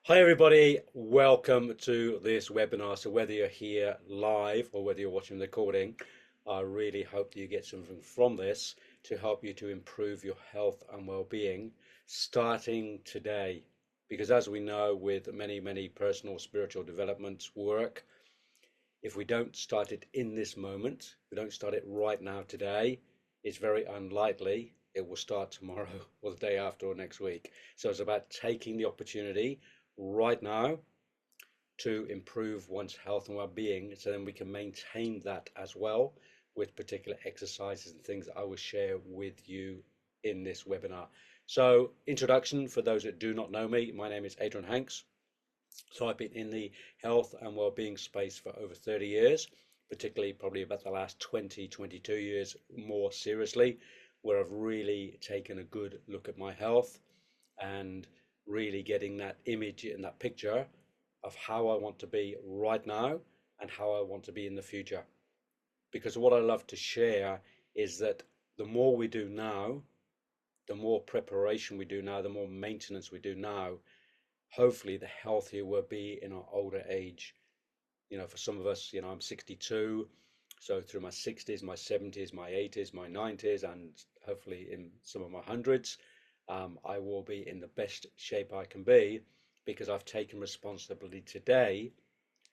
Hi everybody, welcome to this webinar. So whether you're here live or whether you're watching the recording, I really hope that you get something from this to help you to improve your health and well-being starting today. Because as we know with many personal spiritual development work, if we don't start it in this moment, we don't start it right now today, it's very unlikely it will start tomorrow or the day after or next week. So it's about taking the opportunity right now to improve one's health and well-being, so then we can maintain that as well with particular exercises and things that I will share with you in this webinar. So introduction for those that do not know me, my name is Adrian Hanks. So I've been in the health and well-being space for over 30 years, particularly probably about the last 22 years more seriously, where I've really taken a good look at my health and really getting that image and that picture of how I want to be right now and how I want to be in the future. Because what I love to share is that the more we do now, the more preparation we do now, the more maintenance we do now, hopefully the healthier we'll be in our older age. For some of us, I'm 62, so through my 60s, my 70s, my 80s, my 90s, and hopefully in some of my hundreds, I will be in the best shape I can be because I've taken responsibility today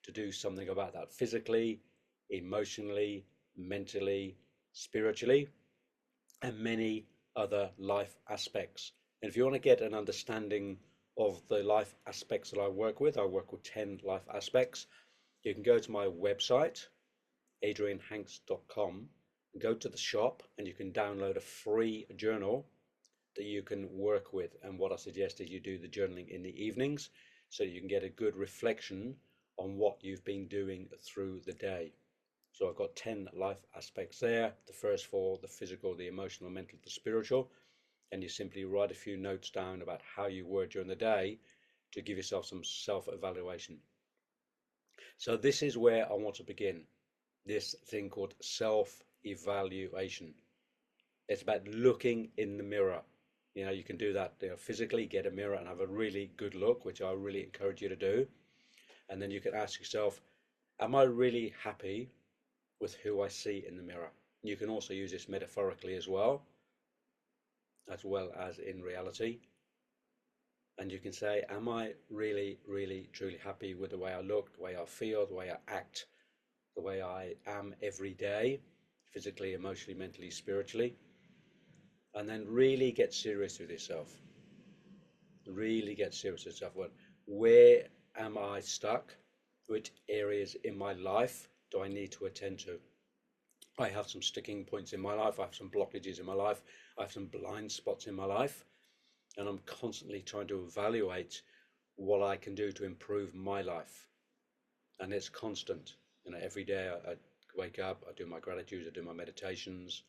to do something about that physically, emotionally, mentally, spiritually, and many other life aspects. And if you want to get an understanding of the life aspects that I work with 10 life aspects. You can go to my website, adrianhanks.com, and go to the shop and you can download a free journal that you can work with. And what I suggest is you do the journaling in the evenings so you can get a good reflection on what you've been doing through the day. So I've got 10 life aspects there. The first four, the physical, the emotional, mental, the spiritual. And you simply write a few notes down about how you were during the day to give yourself some self-evaluation. So this is where I want to begin, this thing called self-evaluation. It's about looking in the mirror. You can do that physically, get a mirror and have a really good look, which I really encourage you to do. And then you can ask yourself, am I really happy with who I see in the mirror? You can also use this metaphorically as well as in reality. And you can say, am I really, truly happy with the way I look, the way I feel, the way I act, the way I am every day, physically, emotionally, mentally, spiritually? And then really get serious with yourself. Really get serious with yourself. Where am I stuck? Which areas in my life do I need to attend to? I have some sticking points in my life. I have some blockages in my life. I have some blind spots in my life. And I'm constantly trying to evaluate what I can do to improve my life. And it's constant. Every day I wake up, I do my gratitude, I do my meditations,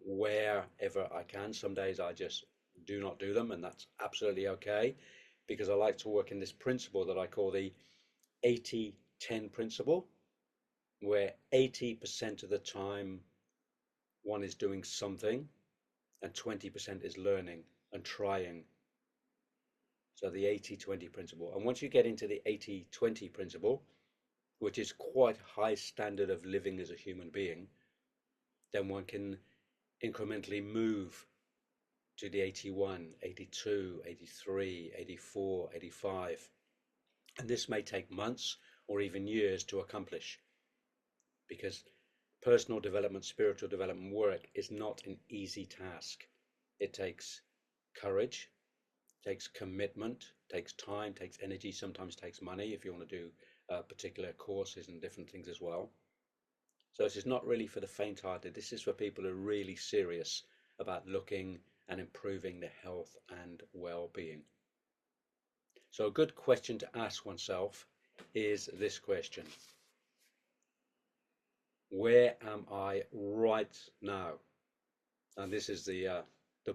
wherever I can. Some days I just do not do them, and that's absolutely okay because I like to work in this principle that I call the 80-10 principle, where 80% of the time one is doing something and 20% is learning and trying. So the 80-20 principle. And once you get into the 80-20 principle, which is quite a high standard of living as a human being, then one can incrementally move to the 81, 82, 83, 84, 85. And this may take months or even years to accomplish because personal development, spiritual development work is not an easy task. It takes courage, takes commitment, takes time, takes energy, sometimes takes money if you want to do particular courses and different things as well. So this is not really for the faint-hearted. This is for people who are really serious about looking and improving their health and well-being. So a good question to ask oneself is this question: where am I right now? And this is the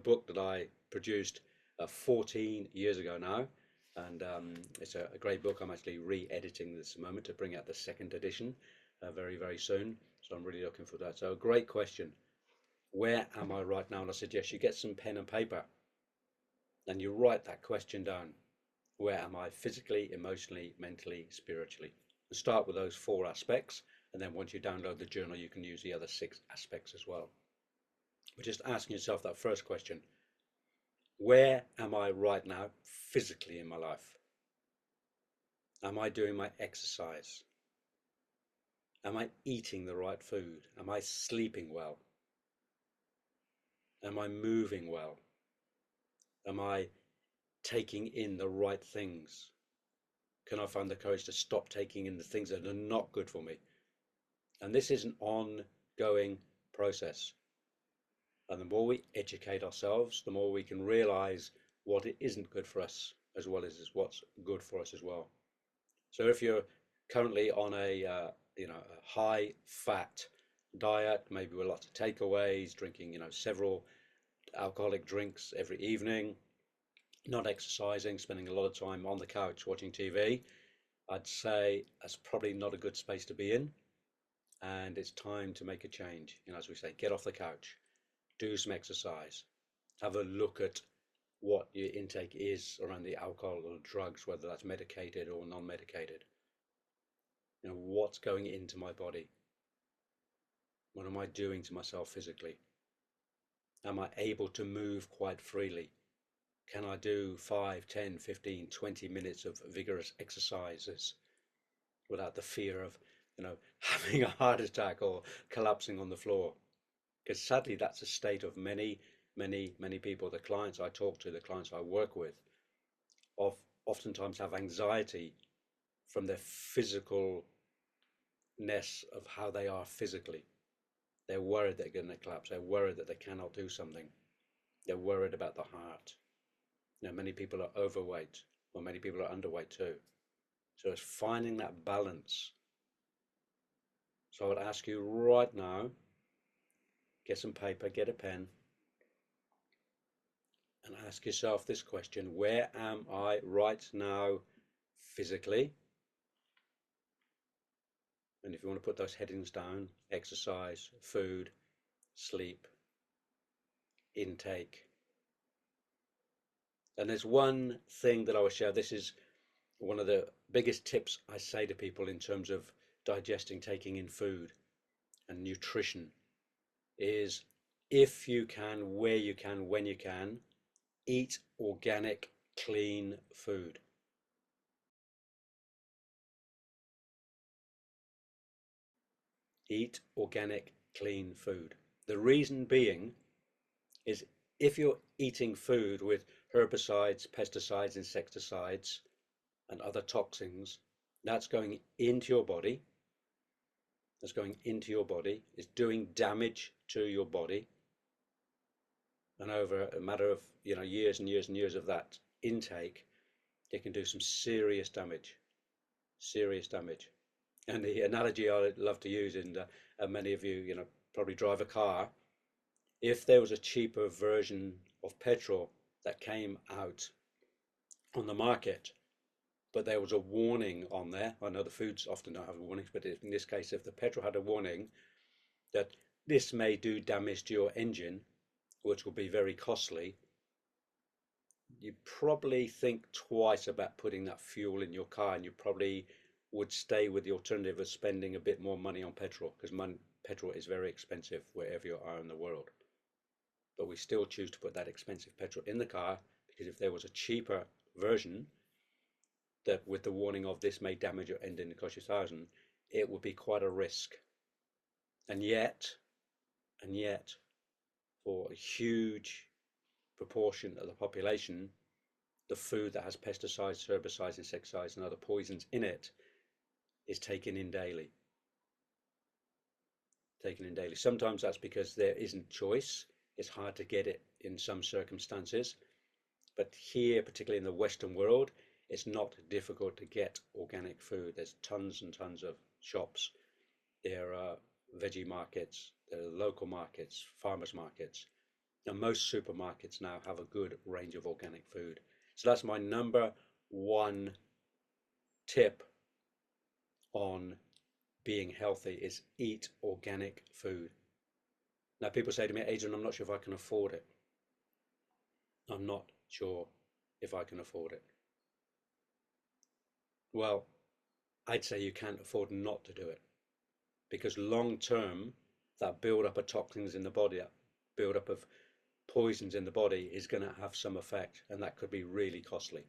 book that I produced 14 years ago now, and it's a great book. I'm actually re-editing this moment to bring out the second edition very soon. So I'm really looking for that. So a great question. Where am I right now? And I suggest you get some pen and paper and you write that question down. Where am I physically, emotionally, mentally, spiritually? And start with those 4 aspects. And then once you download the journal, you can use the other 6 aspects as well. But just asking yourself that first question, where am I right now physically in my life? Am I doing my exercise? Am I eating the right food? Am I sleeping well? Am I moving well? Am I taking in the right things? Can I find the courage to stop taking in the things that are not good for me? And this is an ongoing process. And the more we educate ourselves, the more we can realize what it isn't good for us, as well as what's good for us as well. So if you're currently on a high fat diet, maybe with lots of takeaways, drinking several alcoholic drinks every evening, not exercising, spending a lot of time on the couch watching TV, I'd say that's probably not a good space to be in. And it's time to make a change. As we say, get off the couch, do some exercise, have a look at what your intake is around the alcohol or drugs, whether that's medicated or non-medicated. What's going into my body? What am I doing to myself physically? Am I able to move quite freely? Can I do 5, 10, 15, 20 minutes of vigorous exercises without the fear of, having a heart attack or collapsing on the floor? Because sadly, that's a state of many, many, many people. The clients I talk to, the clients I work with, oftentimes have anxiety from their physicalness of how they are physically. They're worried they're going to collapse. They're worried that they cannot do something. They're worried about the heart. Many people are overweight, or many people are underweight too. So it's finding that balance. So I would ask you right now, get some paper, get a pen, and ask yourself this question: where am I right now physically? And if you want to put those headings down, exercise, food, sleep, intake. And there's one thing that I will share. This is one of the biggest tips I say to people in terms of digesting, taking in food and nutrition is, if you can, where you can, when you can, eat organic, clean food. Eat organic, clean food. The reason being is, if you're eating food with herbicides, pesticides, insecticides, and other toxins, that's going into your body. That's going into your body. It's doing damage to your body. And over a matter of years and years and years of that intake, it can do some serious damage. Serious damage. And the analogy I love to use, and many of you probably drive a car. If there was a cheaper version of petrol that came out on the market, but there was a warning on there. I know the foods often don't have warnings, but in this case, if the petrol had a warning that this may do damage to your engine, which will be very costly, you probably think twice about putting that fuel in your car, and you probably would stay with the alternative of spending a bit more money on petrol, because petrol is very expensive wherever you are in the world. But we still choose to put that expensive petrol in the car, because if there was a cheaper version that with the warning of this may damage your engine and cost you 1,000, it would be quite a risk. And yet, for a huge proportion of the population, the food that has pesticides, herbicides, insecticides, and other poisons in it is taken in daily. Taken in daily. Sometimes that's because there isn't choice. It's hard to get it in some circumstances. But here, particularly in the Western world, it's not difficult to get organic food. There's tons and tons of shops. There are veggie markets, there are local markets, farmers markets. And most supermarkets now have a good range of organic food. So that's my number one tip on being healthy, is eat organic food. Now people say to me, Adrian, I'm not sure if I can afford it. I'm not sure if I can afford it. Well, I'd say you can't afford not to do it, because long term, that build up of toxins in the body, that build up of poisons in the body is going to have some effect, and that could be really costly.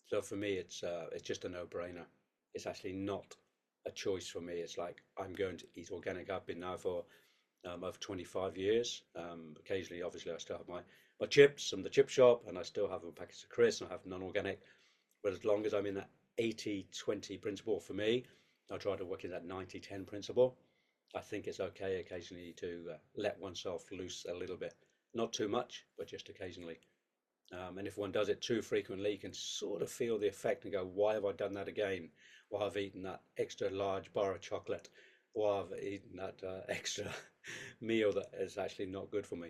So for me, it's just a no-brainer. It's actually not a choice for me. It's like I'm going to eat organic. I've been now for over 25 years. Occasionally, obviously, I still have my chips from the chip shop, and I still have a package of crisps, and I have non-organic. But as long as I'm in that 80-20 principle for me, I try to work in that 90-10 principle. I think it's okay occasionally to let oneself loose a little bit. Not too much, but just occasionally. And if one does it too frequently, you can sort of feel the effect and go, why have I done that again? Why have I eaten that extra large bar of chocolate? Why have I eaten that extra meal that is actually not good for me?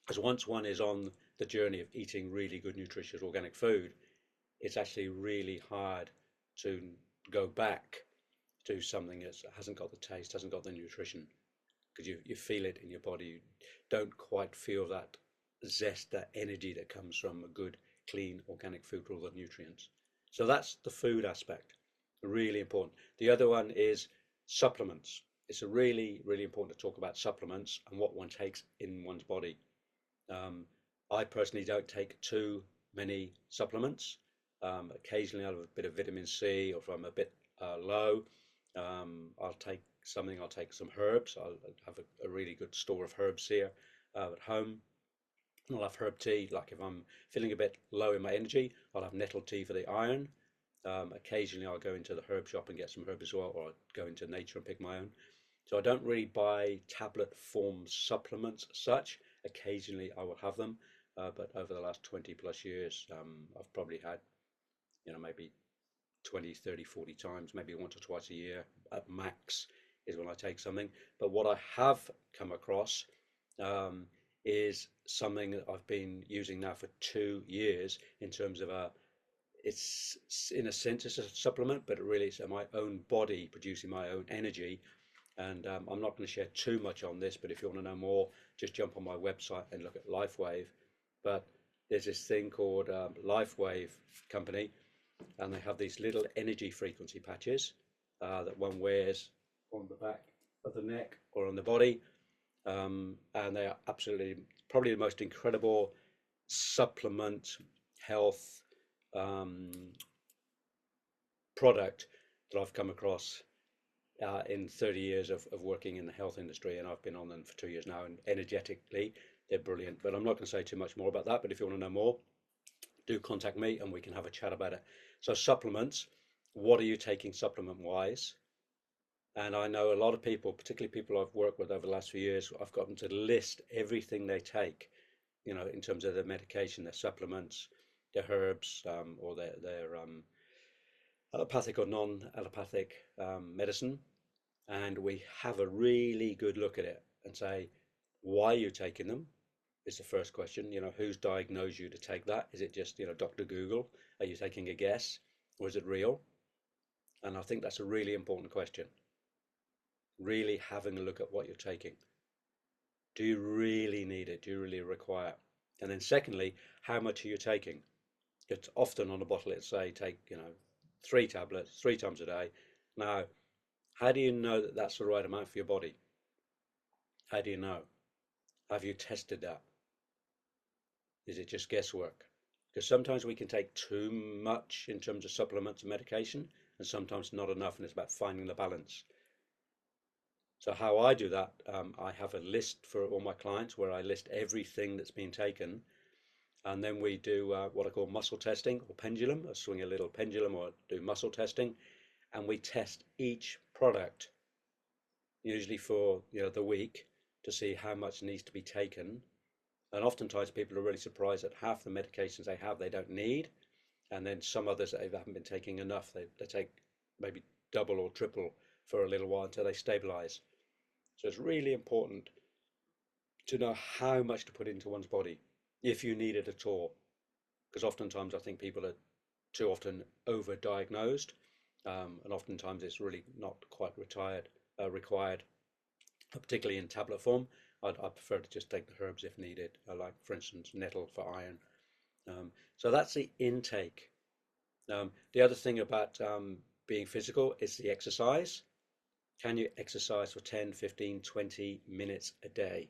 Because once one is on the journey of eating really good, nutritious, organic food, it's actually really hard to go back to something that hasn't got the taste, hasn't got the nutrition, because you feel it in your body. You don't quite feel that zest, that energy that comes from a good, clean, organic food with all the nutrients. So that's the food aspect, really important. The other one is supplements. It's a really, really important to talk about supplements and what one takes in one's body. Um, I personally don't take too many supplements. Occasionally, I'll have a bit of vitamin C, or if I'm a bit low, I'll take something. I'll take some herbs. I'll have a really good store of herbs here at home. I'll have herb tea. Like if I'm feeling a bit low in my energy, I'll have nettle tea for the iron. Occasionally, I'll go into the herb shop and get some herb as well, or I'll go into nature and pick my own. So I don't really buy tablet form supplements as such. Occasionally I will have them, but over the last 20 plus years, I've probably had, maybe 20, 30, 40 times, maybe once or twice a year at max is when I take something. But what I have come across um, is something that I've been using now for 2 years in terms of it's in a sense it's a supplement, but really it's my own body producing my own energy. And I'm not going to share too much on this, but if you want to know more, just jump on my website and look at LifeWave. But there's this thing called LifeWave company, and they have these little energy frequency patches that one wears on the back of the neck or on the body. And they are absolutely probably the most incredible supplement health um, product that I've come across in 30 years of working in the health industry, and I've been on them for 2 years now, and energetically they're brilliant. But I'm not going to say too much more about that, but if you want to know more, do contact me and we can have a chat about it. So supplements, what are you taking supplement wise? And I know a lot of people, particularly people I've worked with over the last few years, I've got them to list everything they take, in terms of their medication, their supplements, their herbs, or their allopathic or non-allopathic medicine, and we have a really good look at it and say, why are you taking them? Is the first question. Who's diagnosed you to take that? Is it just, Dr. Google? Are you taking a guess, or is it real? And I think that's a really important question. Really having a look at what you're taking. Do you really need it? Do you really require it? And then secondly, how much are you taking? It's often on a bottle, it say take, 3 tablets 3 times a day. Now, how do you know that that's the right amount for your body? How do you know? Have you tested that? Is it just guesswork? Because sometimes we can take too much in terms of supplements and medication, and sometimes not enough, and it's about finding the balance. So how I do that, I have a list for all my clients where I list everything that's been taken, and then we do what I call muscle testing or pendulum. I swing a little pendulum or do muscle testing, and we test each product, usually for the week, to see how much needs to be taken. And oftentimes people are really surprised that half the medications they have they don't need, and then some others that they haven't been taking enough. They take maybe double or triple for a little while until they stabilize. So it's really important to know how much to put into one's body if you need it at all. Because oftentimes I think people are too often overdiagnosed, and oftentimes it's really not quite required, particularly in tablet form. I prefer to just take the herbs if needed, like for instance nettle for iron. So that's the intake. The other thing about being physical is the exercise. Can you exercise for 10, 15, 20 minutes a day,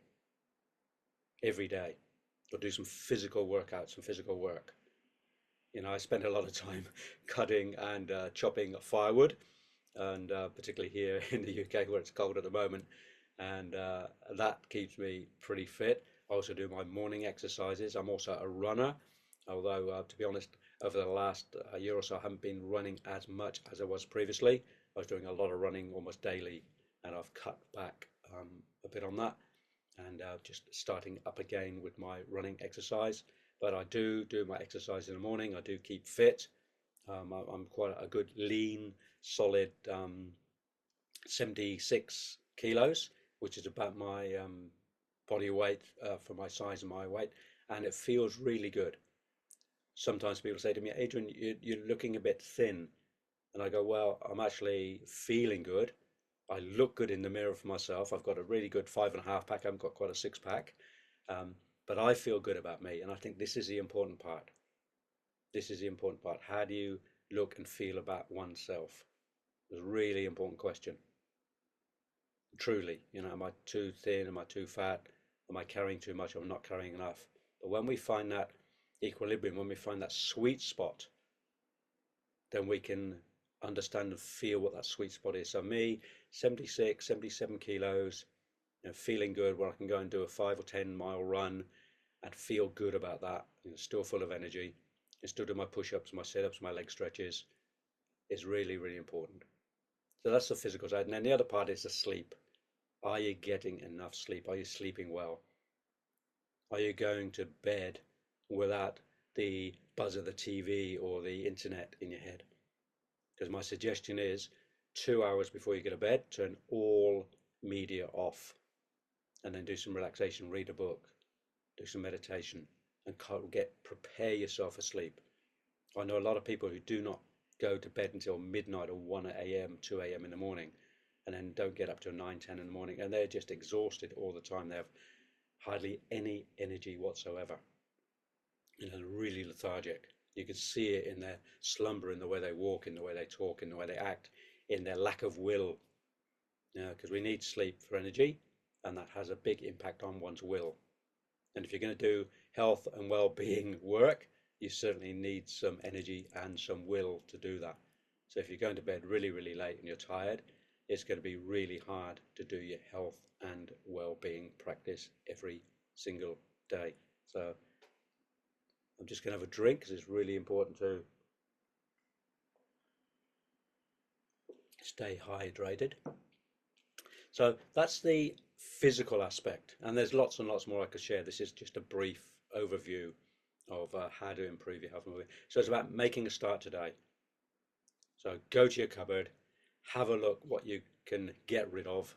every day, or do some physical workouts, some physical work? I spend a lot of time cutting and chopping firewood, and particularly here in the UK where it's cold at the moment, and that keeps me pretty fit. I also do my morning exercises. I'm also a runner, although to be honest, over the last year or so, I haven't been running as much as I was previously. I was doing a lot of running almost daily, and I've cut back a bit on that, and just starting up again with my running exercise. But I do my exercise in the morning. I do keep fit. I'm quite a good lean, solid 76 kilos, which is about my body weight for my size and my weight, and it feels really good. Sometimes people say to me, Adrian, you're looking a bit thin. And I go, well, I'm actually feeling good. I look good in the mirror for myself. I've got a really good 5.5 pack. I haven't got quite a 6 pack. Um, but I feel good about me. And I think this is the important part. This is the important part. How do you look and feel about oneself? It's a really important question. Truly, am I too thin? Am I too fat? Am I carrying too much? Or am I not carrying enough? But when we find that equilibrium, when we find that sweet spot, then we can understand and feel what that sweet spot is. So me, 76, 77 kilos, feeling good where I can go and do a 5 or 10 mile run and feel good about that, still full of energy, and still do my push-ups, my sit-ups, my leg stretches is really, really important. So that's the physical side. And then the other part is the sleep. Are you getting enough sleep? Are you sleeping well? Are you going to bed without the buzz of the TV or the internet in your head? Because my suggestion is 2 hours before you go to bed, turn all media off and then do some relaxation, read a book, do some meditation, and prepare yourself for sleep. I know a lot of people who do not go to bed until midnight or 1 a.m., 2 a.m. in the morning, and then don't get up till 9, 10 in the morning, and they're just exhausted all the time. They have hardly any energy whatsoever, really lethargic. You can see it in their slumber, in the way they walk, in the way they talk, in the way they act, in their lack of will. Because we need sleep for energy, and that has a big impact on one's will. And if you're going to do health and well-being work, you certainly need some energy and some will to do that. So if you're going to bed really, really late and you're tired, it's going to be really hard to do your health and well-being practice every single day. So I'm just going to have a drink because it's really important to stay hydrated. So that's the physical aspect, and there's lots and lots more I could share. This is just a brief overview of how to improve your health and well-being. So it's about making a start today. So go to your cupboard, have a look what you can get rid of,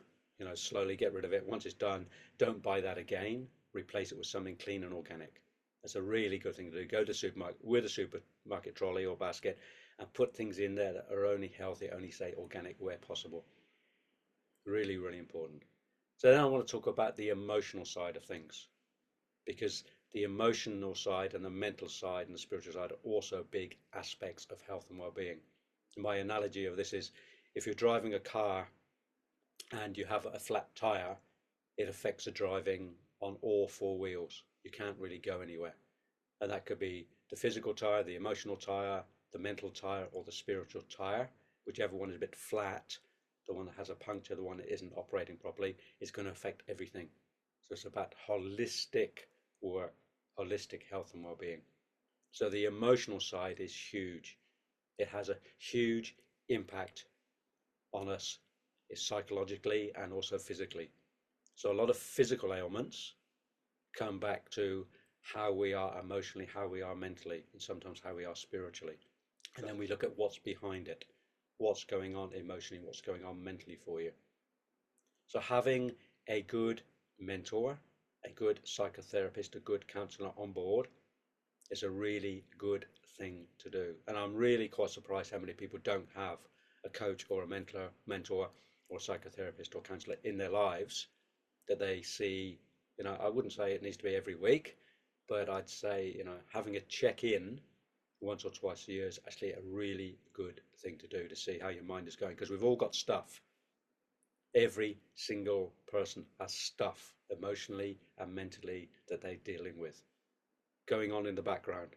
slowly get rid of it. Once it's done, don't buy that again. Replace it with something clean and organic. That's a really good thing to do. Go to the supermarket with a supermarket trolley or basket and put things in there that are only healthy, only say organic where possible. Really, really important. So then I want to talk about the emotional side of things, because the emotional side and the mental side and the spiritual side are also big aspects of health and well-being. My analogy of this is, if you're driving a car and you have a flat tire, it affects the driving on all four wheels. You can't really go anywhere. And that could be the physical tire, the emotional tire, the mental tire, or the spiritual tire. Whichever one is a bit flat, the one that has a puncture, the one that isn't operating properly, is going to affect everything. So it's about holistic work, holistic health and well-being. So the emotional side is huge. It has a huge impact on us psychologically and also physically. So a lot of physical ailments come back to how we are emotionally, how we are mentally, and sometimes how we are spiritually. And then we look at what's behind it, what's going on emotionally, what's going on mentally for you. So having a good mentor, a good psychotherapist, a good counselor on board is a really good thing to do. And I'm really quite surprised how many people don't have a coach or a mentor or a psychotherapist or counselor in their lives that they see. I wouldn't say it needs to be every week, but I'd say, having a check-in once or twice a year is actually a really good thing to do to see how your mind is going, because we've all got stuff. Every single person has stuff emotionally and mentally that they're dealing with going on in the background.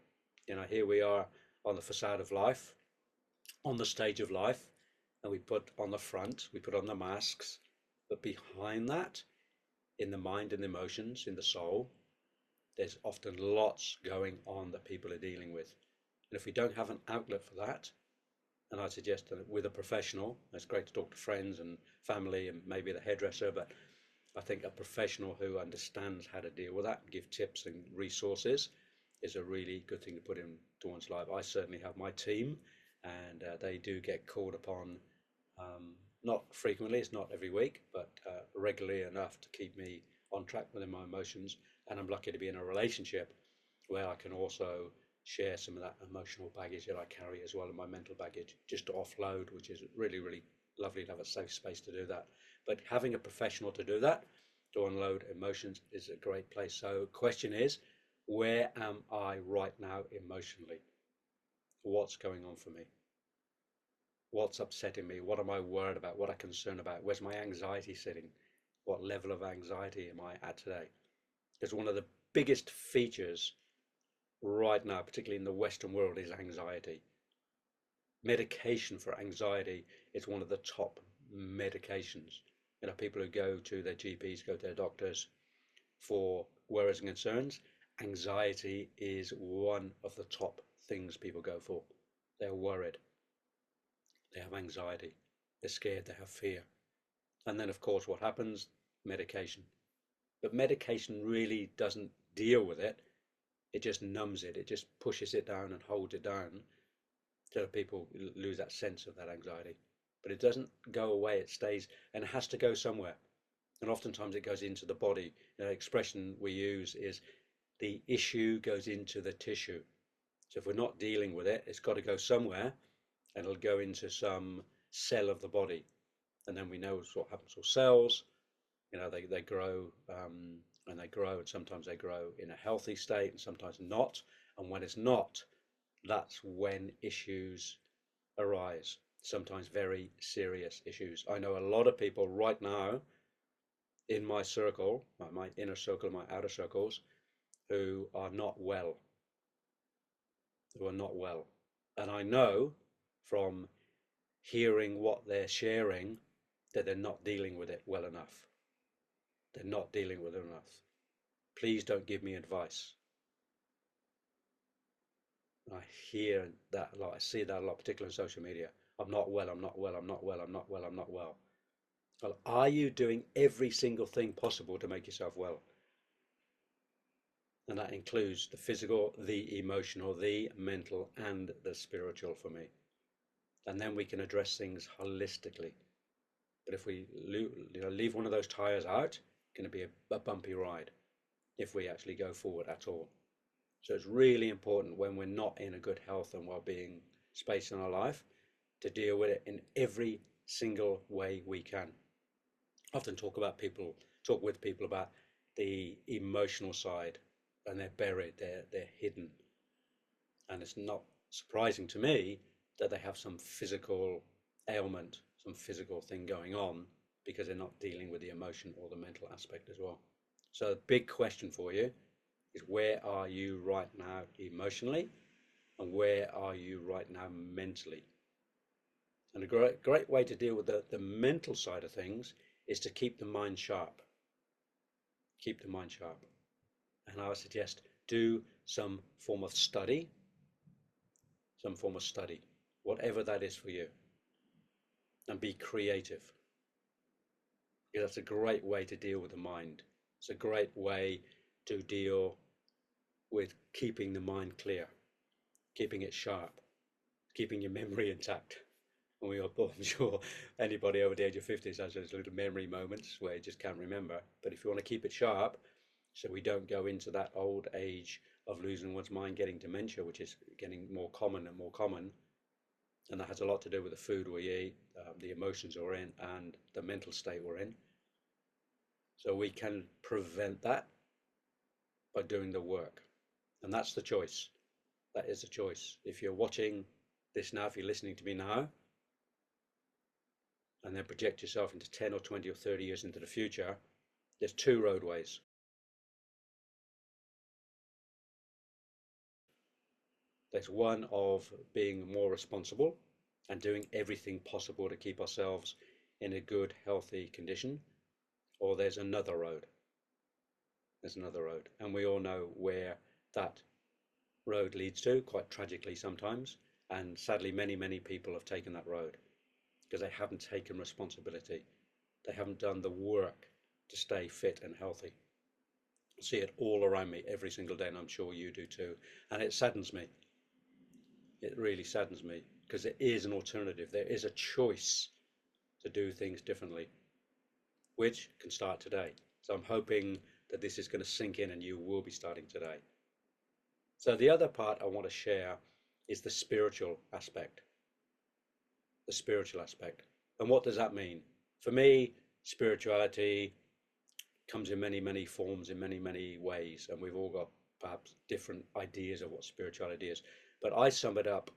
Here we are on the facade of life, on the stage of life, and we put on the front, we put on the masks, but behind that, in the mind and emotions, in the soul, there's often lots going on that people are dealing with. And if we don't have an outlet for that, and I suggest that with a professional, it's great to talk to friends and family and maybe the hairdresser, but I think a professional who understands how to deal with that and give tips and resources is a really good thing to put into one's life. I certainly have my team, and they do get called upon, not frequently, it's not every week, but regularly enough to keep me on track within my emotions. And I'm lucky to be in a relationship where I can also share some of that emotional baggage that I carry as well, and my mental baggage, just to offload, which is really, really lovely to have a safe space to do that. But having a professional to do that, to unload emotions, is a great place. So question is, where am I right now emotionally? What's going on for me? What's upsetting me? What am I worried about? What am I concerned about? Where's my anxiety sitting? What level of anxiety am I at today? Because one of the biggest features right now, particularly in the Western world, is anxiety. Medication for anxiety is one of the top medications. People who go to their GPs, go to their doctors for worries and concerns, anxiety is one of the top things people go for. They're worried, they have anxiety, they're scared, they have fear. And then, of course, what happens? Medication. But medication really doesn't deal with it. It just numbs it. It just pushes it down and holds it down so that people lose that sense of that anxiety. But it doesn't go away. It stays, and it has to go somewhere. And oftentimes it goes into the body. The expression we use is the issue goes into the tissue. So if we're not dealing with it, it's got to go somewhere, and it'll go into some cell of the body. And then we know what happens to cells. They grow, and they grow, and sometimes they grow in a healthy state and sometimes not. And when it's not, that's when issues arise, sometimes very serious issues. I know a lot of people right now in my circle, my inner circle, my outer circles, who are not well, And I know from hearing what they're sharing that they're not dealing with it well enough. They're not dealing with it enough. Please don't give me advice. I hear that a lot. I see that a lot, particularly on social media. I'm not well, I'm not well, I'm not well, I'm not well, I'm not well. Well, are you doing every single thing possible to make yourself well? And that includes the physical, the emotional, the mental, and the spiritual for me. And then we can address things holistically. But if we leave one of those tires out, it's going to be a bumpy ride if we actually go forward at all. So it's really important when we're not in a good health and well-being space in our life to deal with it in every single way we can. I often talk with people about the emotional side, and they're buried, they're hidden. And it's not surprising to me that they have some physical ailment, some physical thing going on, because they're not dealing with the emotion or the mental aspect as well. So the big question for you is, where are you right now emotionally, and where are you right now mentally? And a great way to deal with the mental side of things is to keep the mind sharp. Keep the mind sharp. And I would suggest do some form of study, whatever that is for you, and be creative. Because that's a great way to deal with the mind. It's a great way to deal with keeping the mind clear, keeping it sharp, keeping your memory intact. And I'm sure anybody over the age of 50 has those little memory moments where you just can't remember. But if you want to keep it sharp, so we don't go into that old age of losing one's mind, getting dementia, which is getting more common and more common. And that has a lot to do with the food we eat, the emotions we're in, and the mental state we're in. So we can prevent that by doing the work. And that's the choice. That is a choice. If you're watching this now, if you're listening to me now, and then project yourself into 10 or 20 or 30 years into the future, there's two roadways. There's one of being more responsible and doing everything possible to keep ourselves in a good, healthy condition, or there's another road. There's another road, and we all know where that road leads to, quite tragically sometimes, and sadly many people have taken that road because they haven't taken responsibility. They haven't done the work to stay fit and healthy. I see it all around me every single day, and I'm sure you do too, and it saddens me. It really saddens me because there is an alternative. There is a choice to do things differently, which can start today. So I'm hoping that this is going to sink in and you will be starting today. So the other part I want to share is the spiritual aspect. The spiritual aspect. And what does that mean? For me, spirituality comes in many forms, in many ways, and we've all got perhaps different ideas of what spirituality is. But I sum it up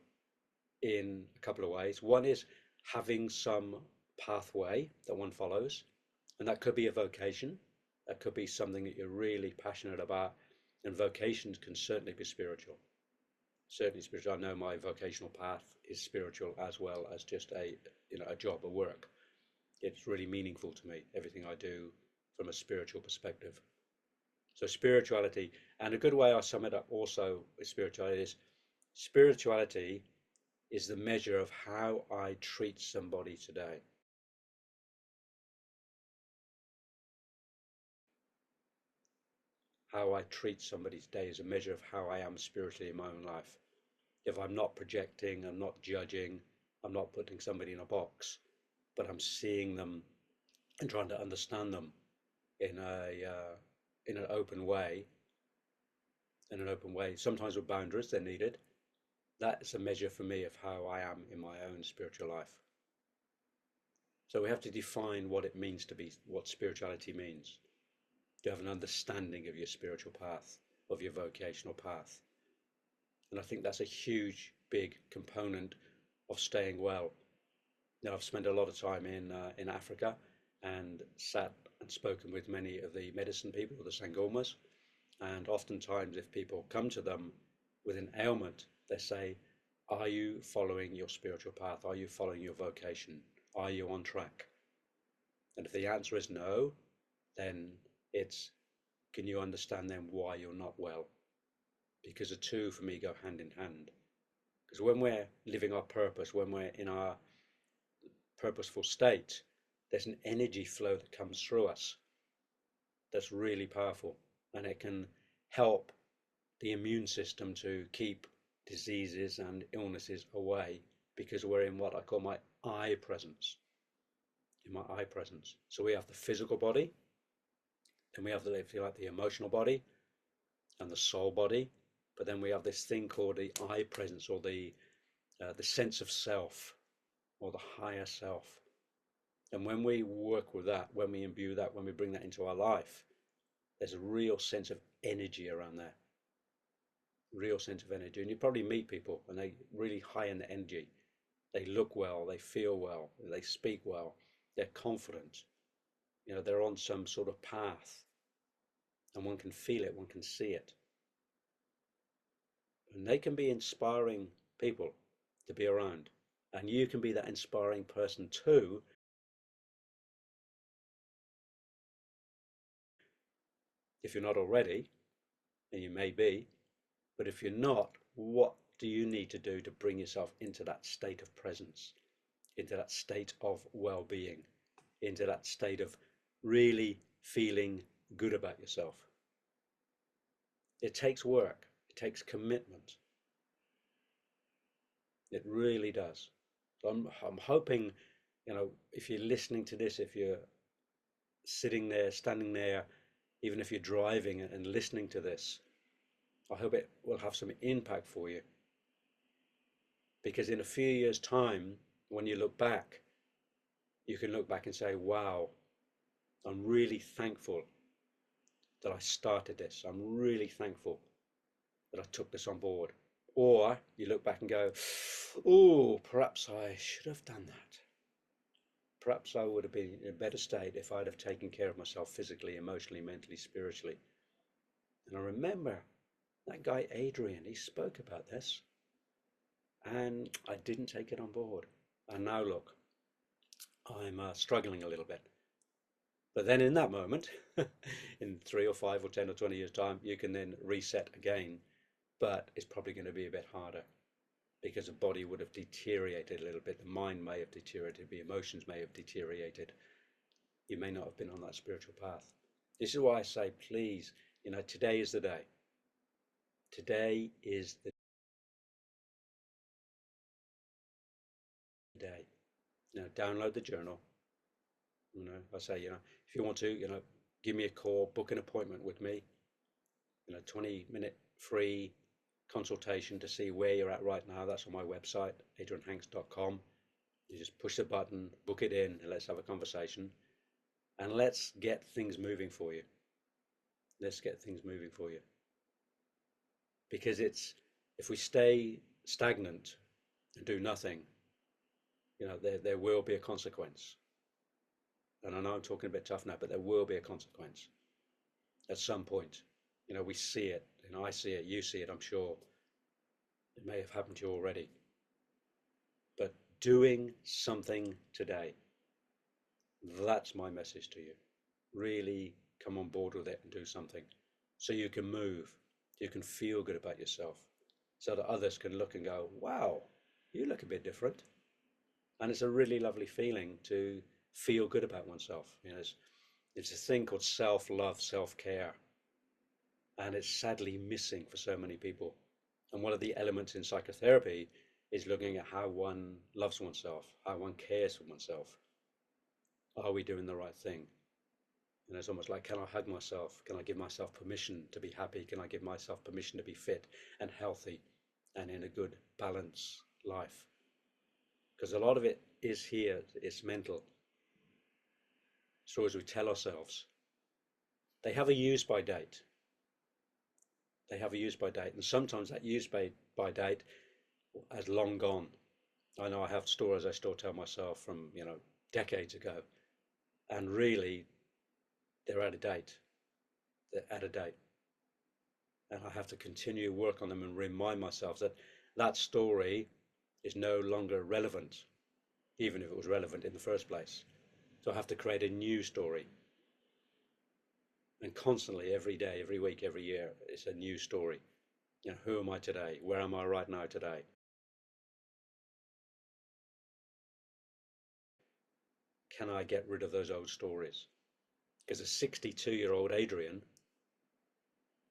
in a couple of ways. One is having some pathway that one follows, and that could be a vocation, that could be something that you're really passionate about, and vocations can certainly be spiritual. Certainly spiritual. I know my vocational path is spiritual as well as just a job, a work. It's really meaningful to me, everything I do from a spiritual perspective. So spirituality, and a good way I sum it up also with spirituality is the measure of how I treat somebody today. How I treat somebody today is a measure of how I am spiritually in my own life. If I'm not projecting, I'm not judging, I'm not putting somebody in a box, but I'm seeing them and trying to understand them in an open way, sometimes with boundaries, they're needed. That's a measure for me of how I am in my own spiritual life. So we have to define what it means to be, what spirituality means. To have an understanding of your spiritual path, of your vocational path. And I think that's a huge, big component of staying well. Now, I've spent a lot of time in Africa and sat and spoken with many of the medicine people, the sangomas. And oftentimes, if people come to them with an ailment, they say, are you following your spiritual path? Are you following your vocation? Are you on track? And if the answer is no, then it's, can you understand then why you're not well? Because the two for me go hand in hand. Because when we're living our purpose, when we're in our purposeful state, there's an energy flow that comes through us that's really powerful, and it can help the immune system to keep diseases and illnesses away, because we're in what I call my I presence. In my I presence. So we have the physical body, then we have the, if you like, the emotional body and the soul body, but then we have this thing called the I presence, or the sense of self, or the higher self. And when we work with that, when we imbue that, when we bring that into our life, there's a real sense of energy around there. Real sense of energy. And you probably meet people and they really high in the energy. They look well, they feel well, they speak well, they're confident. They're on some sort of path, and one can feel it, one can see it. And they can be inspiring people to be around. And you can be that inspiring person too. If you're not already, and you may be, but if you're not, what do you need to do to bring yourself into that state of presence, into that state of well-being, into that state of really feeling good about yourself? It takes work, it takes commitment. It really does. So I'm hoping, if you're listening to this, if you're sitting there, standing there, even if you're driving and listening to this, I hope it will have some impact for you. Because in a few years' time, when you look back, you can look back and say, wow, I'm really thankful that I started this. I'm really thankful that I took this on board. Or you look back and go, oh, perhaps I should have done that. Perhaps I would have been in a better state if I'd have taken care of myself physically, emotionally, mentally, spiritually. And I remember that guy, Adrian, he spoke about this and I didn't take it on board. And now look, I'm struggling a little bit. But then in that moment, in 3 or 5 or 10 or 20 years' time, you can then reset again. But it's probably going to be a bit harder because the body would have deteriorated a little bit. The mind may have deteriorated. The emotions may have deteriorated. You may not have been on that spiritual path. This is why I say, please, today is the day. Today is the day. Download the journal. I say, if you want to, give me a call, book an appointment with me, 20-minute free consultation to see where you're at right now. That's on my website, adrianhanks.com. You just push the button, book it in, and let's have a conversation. And let's get things moving for you. Let's get things moving for you. Because if we stay stagnant and do nothing, there will be a consequence. And I know I'm talking a bit tough now, but there will be a consequence at some point. We see it. I see it. You see it, I'm sure. It may have happened to you already. But doing something today, that's my message to you. Really come on board with it and do something so you can move. You can feel good about yourself so that others can look and go, wow, you look a bit different. And it's a really lovely feeling to feel good about oneself. It's a thing called self-love, self-care. And it's sadly missing for so many people. And one of the elements in psychotherapy is looking at how one loves oneself, how one cares for oneself. Are we doing the right thing? It's almost like, can I hug myself? Can I give myself permission to be happy? Can I give myself permission to be fit and healthy and in a good balance life? Because a lot of it is here, it's mental. Stories we tell ourselves. They have a use by date. They have a use by date. And sometimes that use by date has long gone. I know I have stories I still tell myself from, decades ago. And really, they're out of date. They're out of date. And I have to continue to work on them and remind myself that that story is no longer relevant, even if it was relevant in the first place. So I have to create a new story. And constantly, every day, every week, every year, it's a new story. Who am I today? Where am I right now today? Can I get rid of those old stories? Because a 62-year-old Adrian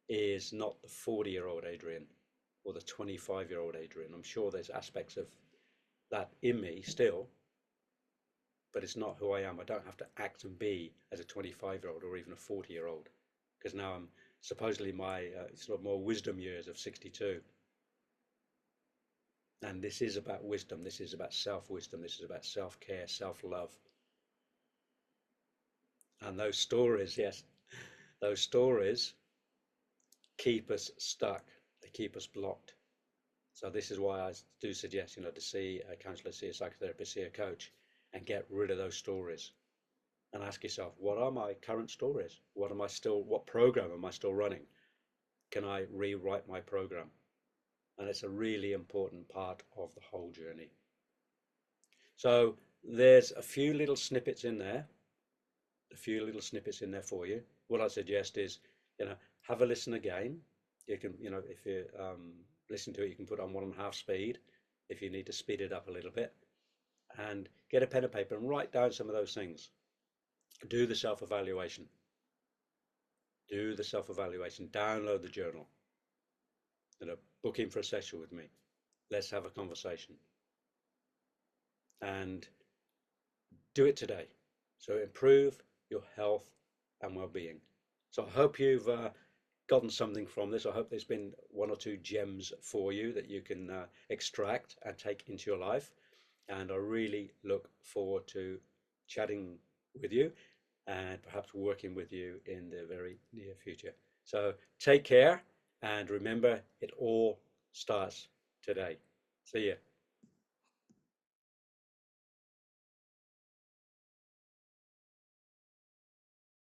is not the 40-year-old Adrian or the 25-year-old Adrian. I'm sure there's aspects of that in me still, but it's not who I am. I don't have to act and be as a 25-year-old or even a 40-year-old, because now I'm supposedly my sort of more wisdom years of 62. And this is about wisdom. This is about self-wisdom. This is about self-care, self-love. And those stories, yes, those stories keep us stuck. They keep us blocked. So this is why I do suggest, to see a counsellor, see a psychotherapist, see a coach, and get rid of those stories. And ask yourself, what are my current stories? What program am I still running? Can I rewrite my program? And it's a really important part of the whole journey. So there's a few little snippets in there, for you. What I suggest is, have a listen again. You can, if you listen to it, you can put it on 1.5 speed if you need to speed it up a little bit, and get a pen and paper and write down some of those things. Do the self-evaluation. Download the journal. Book in for a session with me. Let's have a conversation. And do it today. So improve your health and well-being. So I hope you've gotten something from this. I hope there's been 1 or 2 gems for you that you can extract and take into your life. And I really look forward to chatting with you and perhaps working with you in the very near future. So take care, and remember, it all starts today. See ya.